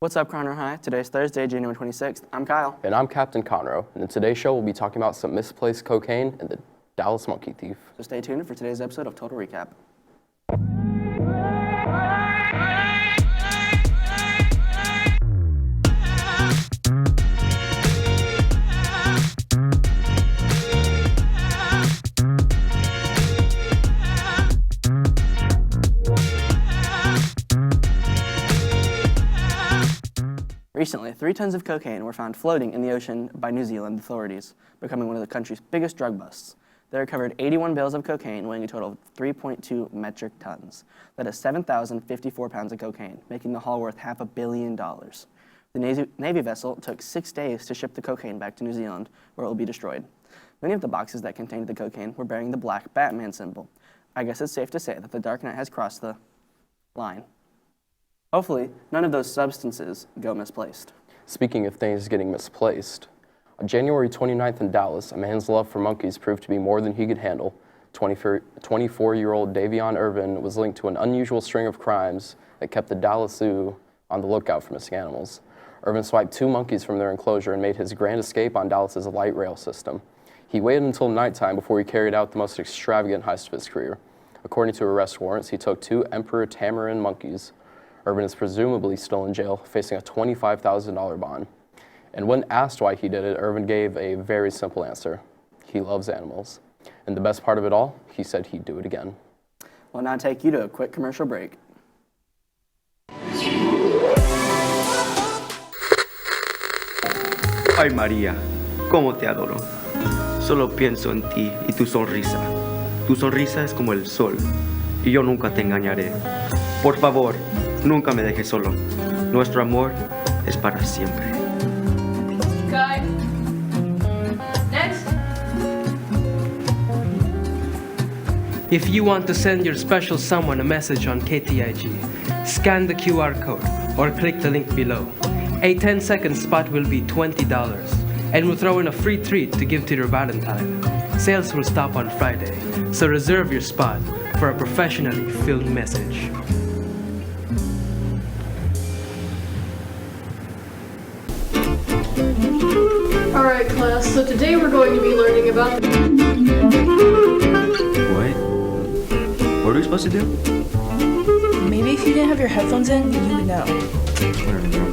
What's up, Conroe High? Today's Thursday, January 26th. I'm Kyle. And I'm Captain Conroe, and in today's show we'll be talking about some misplaced cocaine and the Dallas monkey thief. So stay tuned for today's episode of Total Recap. Recently, 3 tons of cocaine were found floating in the ocean by New Zealand authorities, becoming one of the country's biggest drug busts. They recovered 81 bales of cocaine weighing a total of 3.2 metric tons. That is 7,054 pounds of cocaine, making the haul worth $500 million. The Navy vessel took 6 days to ship the cocaine back to New Zealand, where it will be destroyed. Many of the boxes that contained the cocaine were bearing the black Batman symbol. I guess it's safe to say that the Dark Knight has crossed the line. Hopefully, none of those substances go misplaced. Speaking of things getting misplaced, on January 29th in Dallas, a man's love for monkeys proved to be more than he could handle. 24-year-old Davion Irvin was linked to an unusual string of crimes that kept the Dallas Zoo on the lookout for missing animals. Irvin swiped 2 monkeys from their enclosure and made his grand escape on Dallas's light rail system. He waited until nighttime before he carried out the most extravagant heist of his career. According to arrest warrants, he took 2 Emperor tamarin monkeys. Irvin is presumably still in jail, facing a $25,000 bond. And when asked why he did it, Irvin gave a very simple answer. He loves animals. And the best part of it all, he said he'd do it again. We'll now take you to a quick commercial break. Ay María, cómo te adoro. Solo pienso en ti y tu sonrisa. Tu sonrisa es como el sol y yo nunca te engañaré. Por favor, nunca me dejes solo. Nuestro amor es para siempre. Guy. Next. If you want to send your special someone a message on KTIG, scan the QR code or click the link below. A 10-second spot will be $20, and we'll throw in a free treat to give to your Valentine. Sales will stop on Friday, so reserve your spot for a professionally filmed message. Alright, class, so today we're going to be learning about the... What? What are we supposed to do? Maybe if you didn't have your headphones in, you would know. Whatever, bro.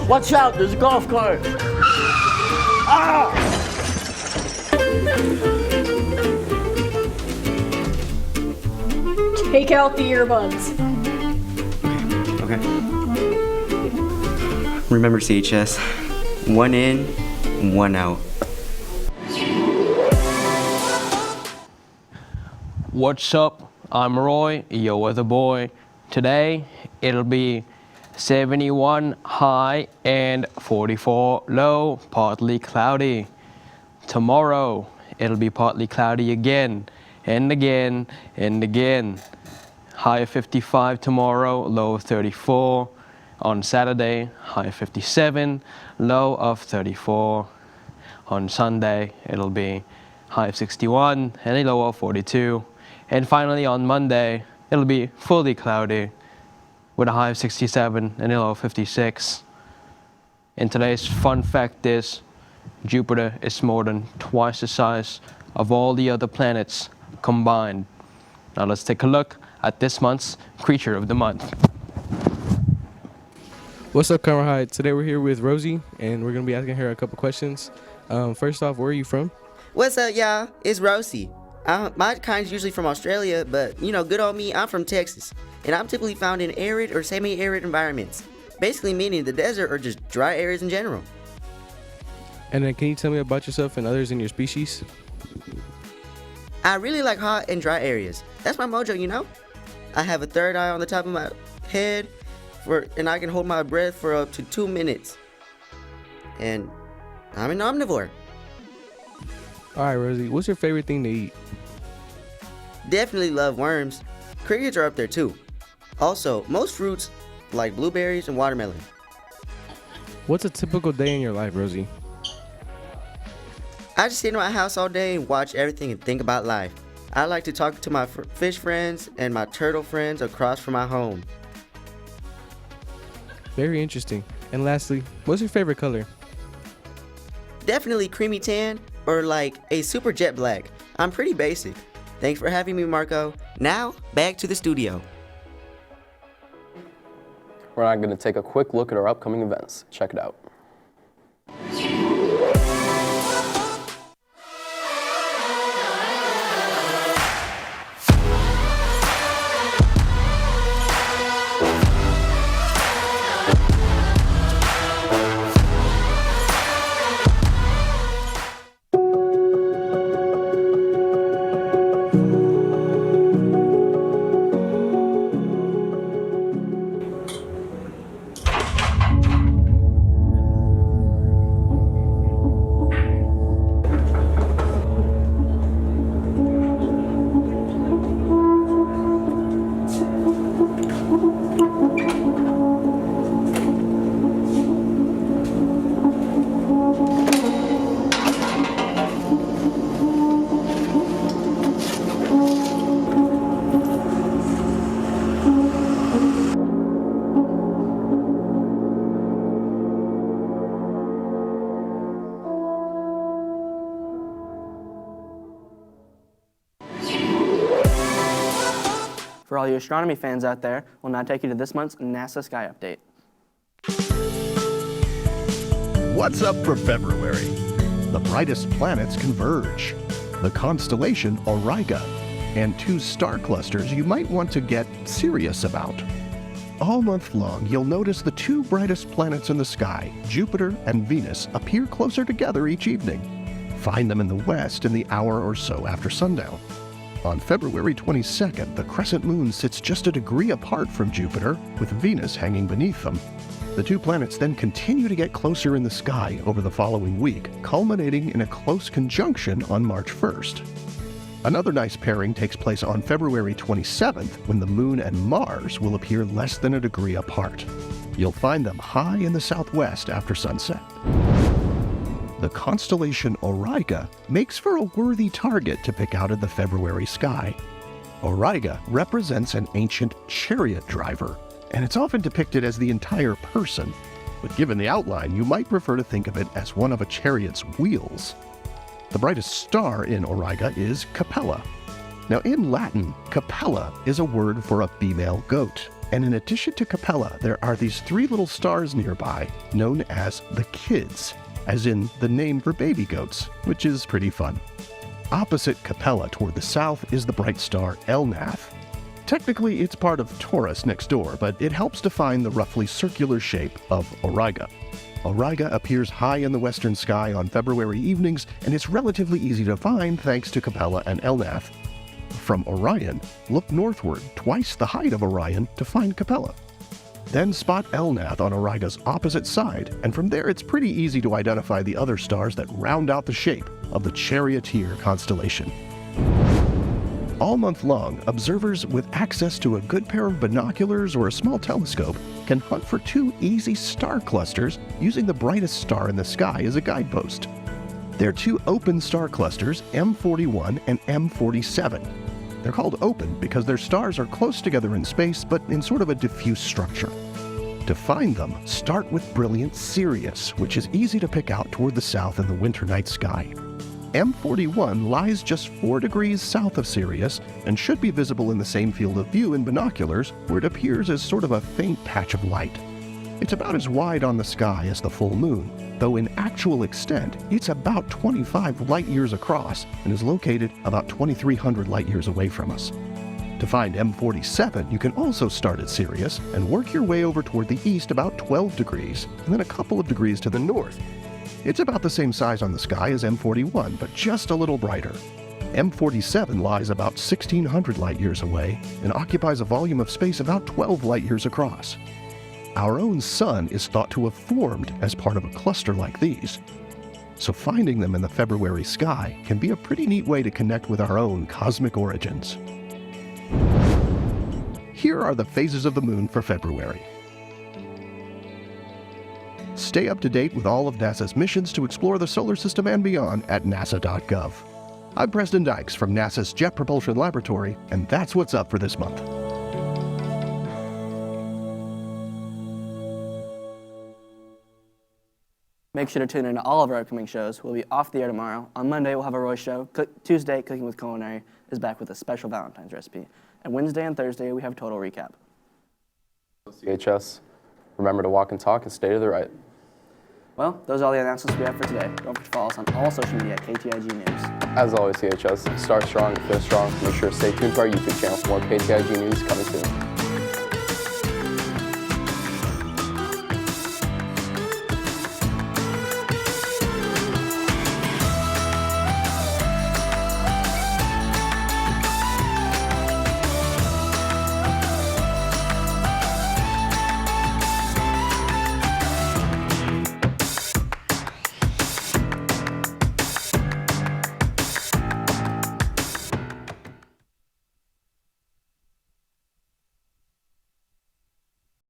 Watch out, there's a golf cart. Take out the earbuds. Okay. Remember CHS. 1 in, 1 out. What's up? I'm Roy, your weather boy. Today, it'll be 71 high and 44 low, partly cloudy. Tomorrow, it'll be partly cloudy again, and again, and again. High of 55 tomorrow, low of 34. On Saturday, high of 57, low of 34. On Sunday, it'll be high of 61 and a low of 42. And finally, on Monday, it'll be fully cloudy with a high of 67 and a low of 56. And today's fun fact is, Jupiter is more than twice the size of all the other planets combined. Now let's take a look at this month's Creature of the Month. What's up, Conroe High? Today we're here with Rosie, and we're going to be asking her a couple questions. First off, where are you from? What's up, y'all? It's Rosie. My kind's usually from Australia, but, good old me, I'm from Texas. And I'm typically found in arid or semi-arid environments. Basically meaning the desert or just dry areas in general. And then can you tell me about yourself and others in your species? I really like hot and dry areas. That's my mojo, I have a third eye on the top of my head, and I can hold my breath for up to 2 minutes. And I'm an omnivore. All right, Rosie, what's your favorite thing to eat? Definitely love worms. Crickets are up there too. Also, most fruits like blueberries and watermelon. What's a typical day in your life, Rosie? I just sit in my house all day and watch everything and think about life. I like to talk to my fish friends and my turtle friends across from my home. Very interesting. And lastly, what's your favorite color? Definitely creamy tan or like a super jet black. I'm pretty basic. Thanks for having me, Marco. Now, back to the studio. We're now going to take a quick look at our upcoming events. Check it out. For all you astronomy fans out there, we'll now take you to this month's NASA Sky Update. What's up for February? The brightest planets converge, the constellation Auriga, and 2 star clusters you might want to get serious about. All month long, you'll notice the 2 brightest planets in the sky, Jupiter and Venus, appear closer together each evening. Find them in the west in the hour or so after sundown. On February 22nd, the crescent moon sits just a degree apart from Jupiter, with Venus hanging beneath them. The 2 planets then continue to get closer in the sky over the following week, culminating in a close conjunction on March 1st. Another nice pairing takes place on February 27th, when the moon and Mars will appear less than a degree apart. You'll find them high in the southwest after sunset. The constellation Auriga makes for a worthy target to pick out of the February sky. Auriga represents an ancient chariot driver, and it's often depicted as the entire person, but given the outline, you might prefer to think of it as one of a chariot's wheels. The brightest star in Auriga is Capella. Now in Latin, Capella is a word for a female goat, and in addition to Capella, there are these 3 little stars nearby, known as the kids, as in the name for baby goats, which is pretty fun. Opposite Capella toward the south is the bright star Elnath. Technically, it's part of Taurus next door, but it helps define the roughly circular shape of Auriga. Auriga appears high in the western sky on February evenings, and it's relatively easy to find thanks to Capella and Elnath. From Orion, look northward twice the height of Orion to find Capella. Then spot Elnath on Auriga's opposite side, and from there it's pretty easy to identify the other stars that round out the shape of the Charioteer constellation. All month long, observers with access to a good pair of binoculars or a small telescope can hunt for 2 easy star clusters using the brightest star in the sky as a guidepost. They're 2 open star clusters, M41 and M47. They're called open because their stars are close together in space, but in sort of a diffuse structure. To find them, start with brilliant Sirius, which is easy to pick out toward the south in the winter night sky. M41 lies just 4 degrees south of Sirius and should be visible in the same field of view in binoculars, where it appears as sort of a faint patch of light. It's about as wide on the sky as the full moon, though in actual extent, it's about 25 light-years across and is located about 2,300 light-years away from us. To find M47, you can also start at Sirius and work your way over toward the east about 12 degrees, and then a couple of degrees to the north. It's about the same size on the sky as M41, but just a little brighter. M47 lies about 1,600 light-years away and occupies a volume of space about 12 light-years across. Our own sun is thought to have formed as part of a cluster like these. So finding them in the February sky can be a pretty neat way to connect with our own cosmic origins. Here are the phases of the moon for February. Stay up to date with all of NASA's missions to explore the solar system and beyond at nasa.gov. I'm Preston Dykes from NASA's Jet Propulsion Laboratory, and that's what's up for this month. Make sure to tune in to all of our upcoming shows. We'll be off the air tomorrow. On Monday, we'll have a Roy show. Tuesday, Cooking with Culinary is back with a special Valentine's recipe. And Wednesday and Thursday, we have Total Recap. CHS, remember to walk and talk and stay to the right. Well, those are all the announcements we have for today. Don't forget to follow us on all social media at KTIG News. As always, CHS, start strong, finish strong. Make sure to stay tuned to our YouTube channel for more KTIG news coming soon.